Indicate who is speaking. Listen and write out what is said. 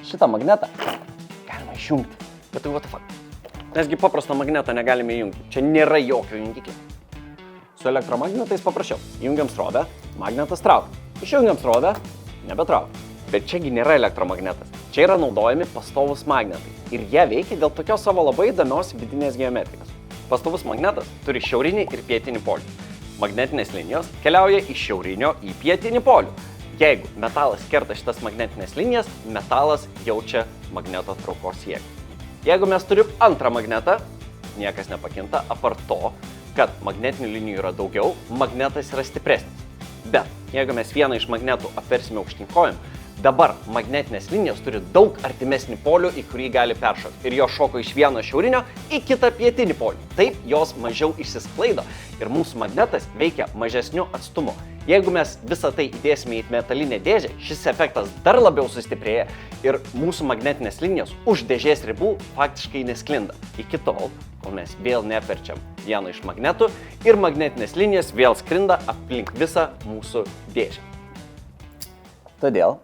Speaker 1: šitą magnetą galima išjungti.
Speaker 2: Bet tai what the fuck? Mesgi paprasto magneto negalime įjungti. Čia nėra jokio jungiklio. Su elektromagnetais paprašiau. Jungiam srovę, magnetas traukia. Išjungiam srovę, nebetraukia. Bet čiagi nėra elektromagnetas. Čia yra naudojami pastovus magnetai. Ir jie veikia dėl tokios savo labai įdomios vidinės geometrikos. Pastovus magnetas turi šiaurinį ir pietinį polių. Magnetinės linijos keliauja iš šiaurinio į pietinį polių. Jeigu metalas kerta šitas magnetinės linijas, metalas jaučia magneto traukos jėgą. Jeigu mes turim antrą magnetą, niekas nepakinta, apart to, kad magnetinių linijų yra daugiau, magnetas yra stipresnis. Bet jeigu mes vieną iš magnetų apversime aukštyn kojom, dabar magnetinės linijos turi daug artimesnį polių, į kurį gali peršokti. Ir jos šoko iš vieno šiaurinio į kitą pietinį polių. Taip jos mažiau išsisklaido ir mūsų magnetas veikia mažesniu atstumu. Jeigu mes visą tai įdėsime į metalinę dėžę, šis efektas dar labiau sustiprėja ir mūsų magnetinės linijos už dėžės ribų faktiškai nesklinda. Iki tol, kol mes vėl neapverčiam vieną iš magnetų ir magnetinės linijos vėl sklinda aplink visą mūsų dėžę.
Speaker 1: Todėl